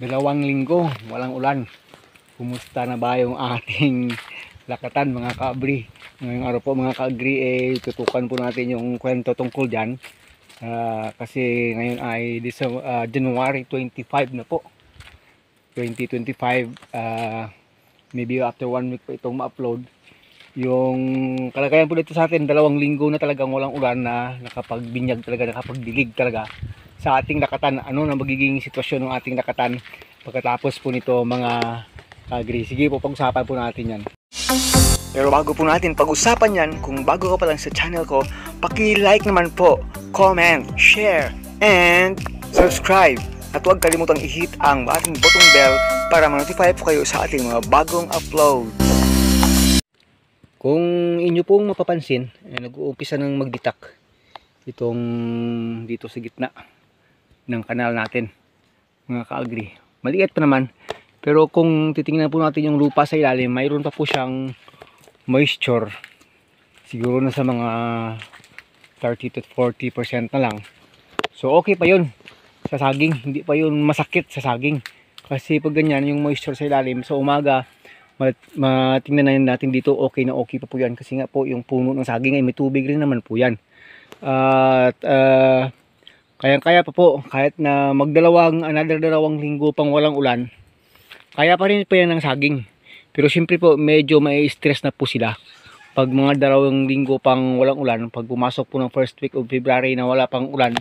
Dalawang linggo, walang ulan. Kumusta na ba yung ating lakatan mga kaagri? Ngayong araw po mga kaagri, tutukan po natin yung kwento tungkol dyan. Kasi ngayon ay January 25 na po. 2025, maybe after 1 week po itong ma-upload. Yung kalagayan po dito sa atin, 2 linggo na talagang walang ulan na nakapagbinyag talaga, nakapagdilig talaga sa ating lakatan. Ano na magiging sitwasyon ng ating lakatan pagkatapos po nito mga kagri? Sige po, pag-usapan po natin yan. Pero bago po natin pag-usapan yan, kung bago ka pa lang sa channel ko, paki-like naman po, comment, share, and subscribe. At huwag kalimutang i-hit ang ating button bell para ma-notify po kayo sa ating mga bagong upload. Kung inyo pong mapapansin, nag-uumpisa ng magditak itong dito sa gitna ng kanal natin mga kaagri. Maliit pa naman, pero kung titingnan po natin yung lupa sa ilalim, mayroon pa po siyang moisture, siguro na sa mga 30 to 40% na lang. So okay pa yun sa saging, hindi pa yun masakit sa saging, kasi pag ganyan yung moisture sa ilalim sa umaga, matingnan natin dito, okay na okay pa po yan, kasi nga po yung puno ng saging ay may tubig rin naman po yan. At kaya pa po, kahit na another 2 linggo pang walang ulan, kaya pa rin po yan ng saging. Pero siyempre po, medyo may stress na po sila pag mga 2 linggo pang walang ulan. Pag pumasok po ng first week of February na wala pang ulan,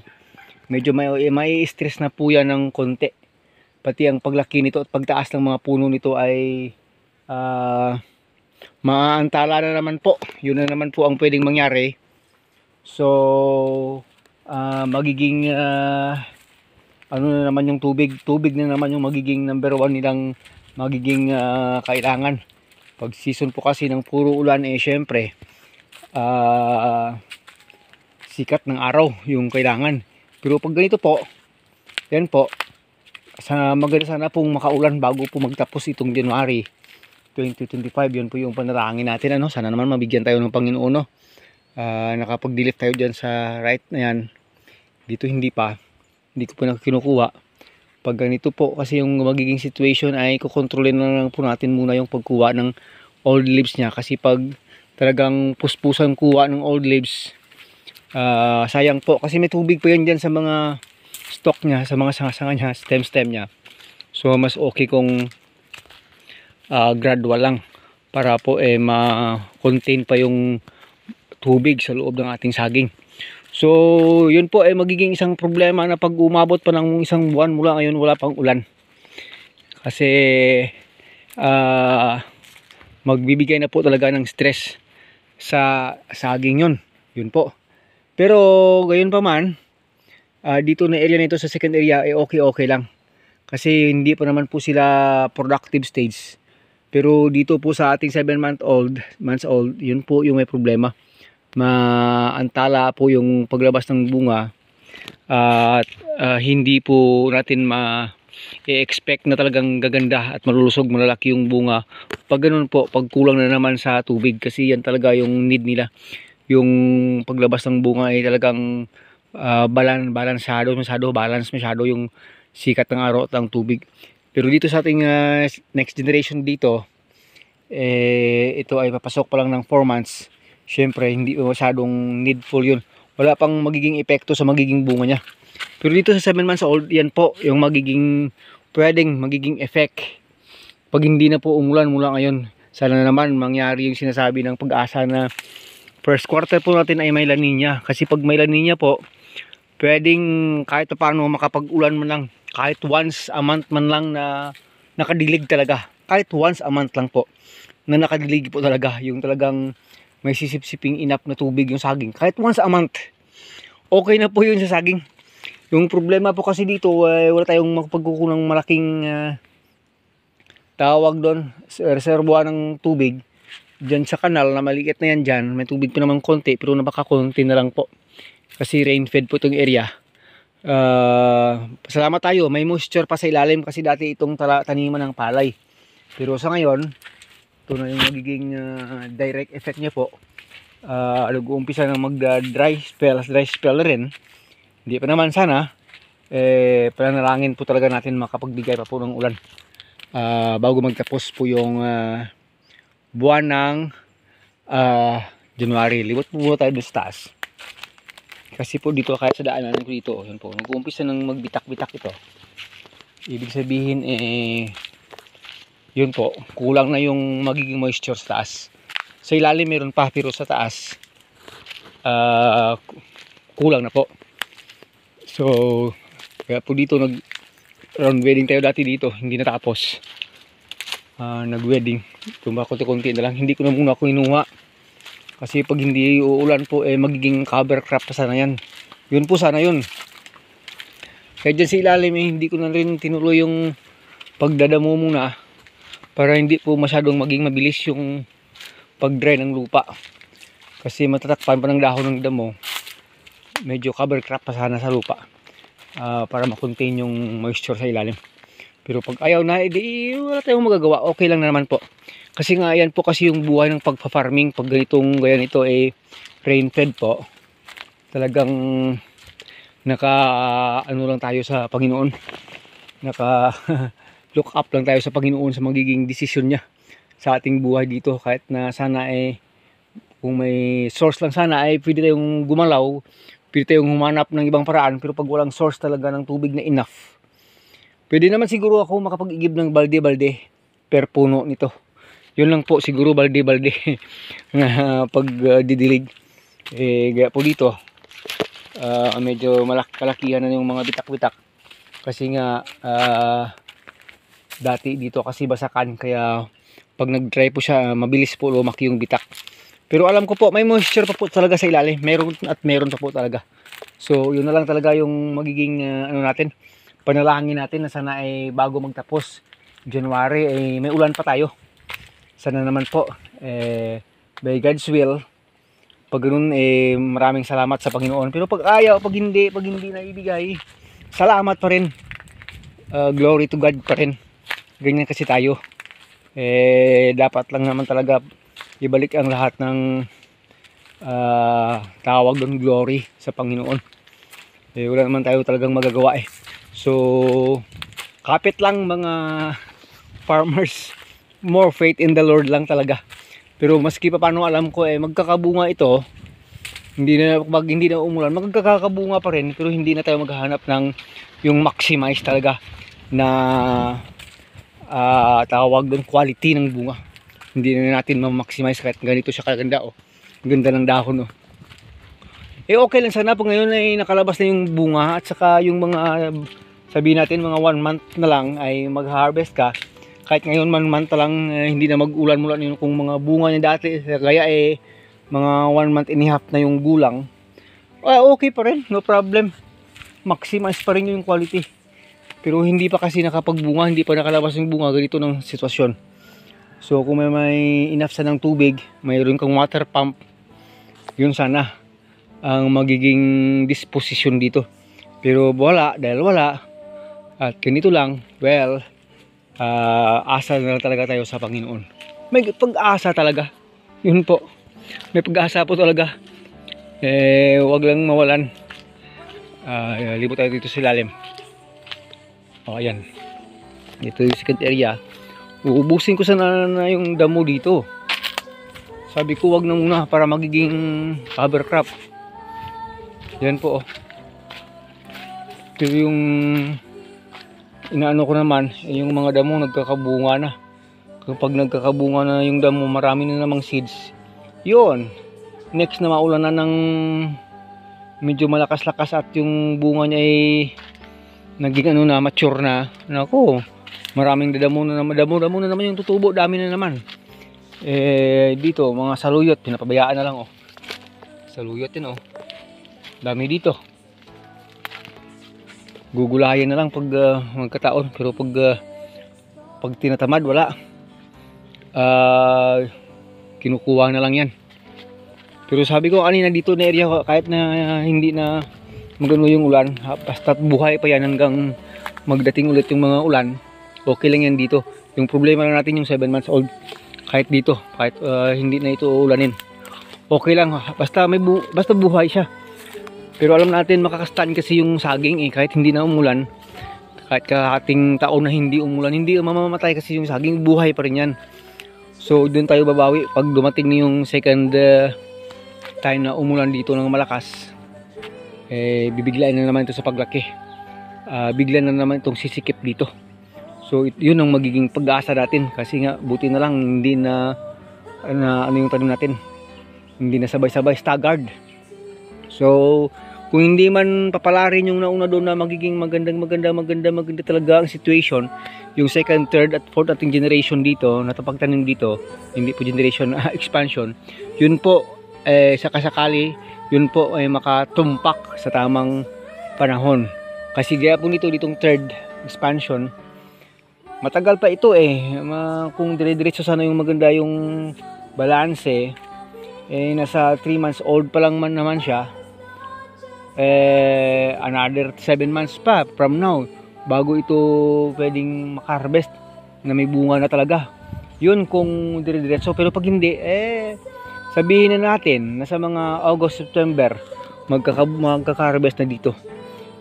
medyo may stress na po yan ng konti. Pati ang paglaki nito at pagtaas ng mga puno nito ay maaantala na naman po. Yun na naman po ang pwedeng mangyari. So magiging ano na naman yung tubig na naman yung magiging number 1 nilang magiging kailangan. Pag season po kasi ng puro ulan, syempre sikat ng araw yung kailangan. Pero pag ganito po, yan po, maganda sana pong makaulan bago po magtapos itong January 2025. Yun po yung panalangin natin, ano? Sana naman mabigyan tayo ng Panginoon, no? Nakapag-delete tayo dyan sa right na yan. Dito hindi ko pa kinukuha. Pag ganito po kasi yung magiging situation ay kukontrolin na lang po natin muna yung pagkuha ng old leaves niya, kasi pag talagang puspusan kuha ng old leaves, sayang po, kasi may tubig po yan dyan sa mga stalk niya, sa mga sanga niya, stem niya. So mas okay kung gradual lang para po ma-contain pa yung tubig sa loob ng ating saging. So yun po ay magiging isang problema na pag umabot pa ng 1 buwan mula ngayon wala pang ulan, kasi magbibigay na po talaga ng stress sa saging yun po. Pero gayon pa man, dito na area nito sa second area ay okay lang, kasi hindi pa naman po sila productive stage. Pero dito po sa ating 7 months old, yun po yung may problema. Maantala po yung paglabas ng bunga, at hindi po natin i-expect na talagang gaganda at malulusog, malalaki yung bunga pag ganun po, pag kulang na naman sa tubig, kasi yan talaga yung need nila. Yung paglabas ng bunga ay talagang balance masyado yung sikat ng araw at ang tubig. Pero dito sa ating next generation dito, ito ay papasok pa lang ng 4 months. Syempre hindi masyadong needful yun, wala pang magiging epekto sa magiging bunga niya. Pero dito sa 7 months old, yan po yung pwedeng magiging effect pag hindi na po umulan mula ngayon. Sana naman mangyari yung sinasabi ng Pag-asa na first quarter po natin ay may La Nina, kasi pag may La Nina po, pwedeng kahit paano makapag-ulan man lang, kahit once a month man lang na nakadilig talaga, kahit once a month lang po na nakadilig po talaga, yung talagang may sisip-siping enough na tubig yung saging, kahit once a month, okay na po yun sa saging. Yung problema po kasi dito, wala tayong makapagkukunang malaking tawag doon, reservoir ng tubig dyan sa kanal na maliit na yan dyan. May tubig pa naman konti, pero napaka-konti na lang po, kasi rain fed po itong area. Salamat tayo, may moisture pa sa ilalim, kasi dati itong taniman ng palay. Pero sa ngayon, ito na yung magiging direct effect niya po. Nag-uumpisa na mag dry spell rin. Hindi pa naman sana, panalangin po talaga natin makapagbigay pa po ng ulan bago magtapos po yung buwan ng January. Libot po tayo doon sa taas. Kasi po dito, kahit sa daanan ko dito, yun po, nag-uumpisa ng magbitak-bitak ito. Ibig sabihin, yun po, kulang na yung magiging moisture sa taas. Sa ilalim meron pa, pero sa taas, kulang na po. So, kaya po dito, round wedding tayo dati dito, hindi natapos. Nag-wedding, konti-konti na lang. Hindi ko na muna kinuha. Kasi pag hindi uulan po, magiging cover crop pa sana yan. Yun po sana yun. Kaya dyan sa ilalim, hindi ko na rin tinuloy yung pagdadamo muna. Para hindi po masyadong maging mabilis yung pag-dry ng lupa. Kasi matatakpan pa ng dahon ng damo. Medyo cover crop pa sana sa lupa. Para makontain yung moisture sa ilalim. Pero pag ayaw na, wala tayong magagawa. Okay lang na naman po. Kasi nga yan po kasi yung buhay ng pagpa-farming. Pag ganyan ito rain fed po. Talagang ano lang tayo sa Panginoon. Look up lang tayo sa Panginoon sa magiging desisyon niya sa ating buhay dito. Kahit na sana kung may source lang sana pwede tayong gumalaw. Pwede tayong humanap ng ibang paraan. Pero pag walang source talaga ng tubig na enough, pwede naman siguro ako makapag-igib ng balde-balde per puno nito. Yun lang po siguro, balde-balde pag didilig. Gaya po dito, medyo kalakihan na yung mga bitak-bitak. Kasi nga, dati dito kasi basakan. Kaya pag nag-dry po siya, mabilis po lumaki yung bitak. Pero alam ko po, may moisture pa po talaga sa ilalim. Meron at meron pa po talaga. So, yun na lang talaga yung magiging natin. Panalangin natin na sana bago magtapos January may ulan pa tayo. Sana naman po by God's will, pag ganun maraming salamat sa Panginoon. Pero pag ayaw, pag hindi na ibigay, salamat pa rin. Glory to God pa rin. Ganyan kasi tayo. Dapat lang naman talaga ibalik ang lahat ng tawag doon glory sa Panginoon. Wala naman tayo talagang magagawa So, kapit lang mga farmers. More faith in the Lord lang talaga. Pero maski pa paano alam ko magkakabunga ito. Pag hindi na umulan, magkakabunga pa rin. Pero hindi na tayo maghahanap ng yung maximize talaga na tawag doon quality ng bunga. Hindi na natin ma-maximize kahit ganito siya kaganda Ganda ng dahon okay lang sana pag ngayon nakalabas na yung bunga at saka yung mga sabihin natin mga 1 month na lang ay mag-harvest ka. Kahit ngayon 1 month lang hindi na mag-ulan mula yun kung mga bunga niya dati kaya mga 1 month and a half na yung gulang. Okay pa rin, no problem. Maximize pa rin yung quality. Pero hindi pa kasi nakapagbunga, hindi pa nakalabas yung bunga, ganito ng sitwasyon. So kung may enough sa ng tubig, mayroon kang water pump, yun sana ang magiging disposition dito. Pero dahil wala at ganito lang, well, asa na talaga tayo sa Panginoon. May pag-asa talaga. Yun po. May pag-asa po talaga. Wag lang mawalan. Libot tayo dito sa ilalim. Ayan. Dito yung second area. Uubusin ko sana na yung damo dito. Sabi ko wag na muna para magiging cover crop. Yan po Pero yung inaano ko naman yung mga damo nagkakabunga na. Kapag nagkakabunga na yung damo, marami na namang seeds. Yun. Next na maulan na ng medyo malakas-lakas at yung bunga niya naging mature na. Nako, maraming damo na naman yung tutubo, dami na naman. Dito mga saluyot, pinapabayaan na lang Saluyot din dami dito. Gugulayan na lang pag magkataon, pero pag tinatamad wala. Kinukuha na lang yan. Pero sabi ko kanina dito na area, kahit na hindi na magano yung ulan, basta buhay pa yan hanggang magdating ulit yung mga ulan, okay lang yan dito. Yung problema lang natin yung 7 months old. Kahit dito, kahit hindi na ito ulanin, okay lang, basta buhay siya. Pero alam natin makakastan kasi yung saging kahit hindi na umulan. Kahit kalahating taon na hindi umulan, hindi mamamatay kasi yung saging, buhay pa rin yan. So doon tayo babawi pag dumating na yung second time na umulan dito ng malakas. Bibiglain na naman ito sa paglaki. Bigla na naman itong sisikip dito. So yun ang magiging pag-asa natin, kasi nga buti na lang hindi na ano yung tanim natin, hindi na sabay-sabay staggered. So kung hindi man papalarin yung nauna doon na magiging maganda talaga ang situation, yung second, third at fourth ating generation dito na pagtanim dito, hindi po generation expansion, yun po sakasakali yun po ay makatumpak sa tamang panahon. Kasi gaya po ditong third expansion, matagal pa ito kung dire-diretso sana yung maganda yung balanse, nasa 3 months old pa lang man naman siya. Another 7 months pa from now bago ito pwedeng maka-harvest na may bunga na talaga. Yun kung dire-diretso. Pero pag hindi, sabihin na natin na sa mga August, September magkaka-harvest na dito.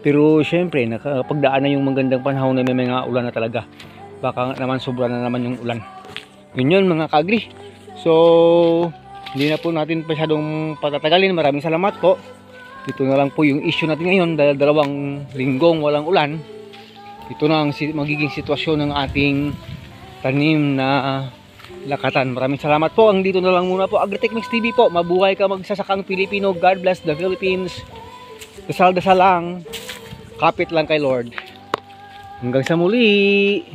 Pero syempre nakapagdaan na yung magandang panahon na may mga ulan na talaga. Baka naman sobra na naman yung ulan. Yun mga ka-agri. So hindi na po natin masyadong patatagalin. Maraming salamat po. Ito na lang po yung issue natin ngayon dahil 2 linggong walang ulan. Ito na ang magiging sitwasyon ng ating tanim na lakatan. Maraming salamat po. Ang dito na lang muna po. Agritechnics TV po. Mabuhay ka magsasakang Pilipino. God bless the Philippines. Dasal-dasal lang. Kapit lang kay Lord. Hanggang sa muli.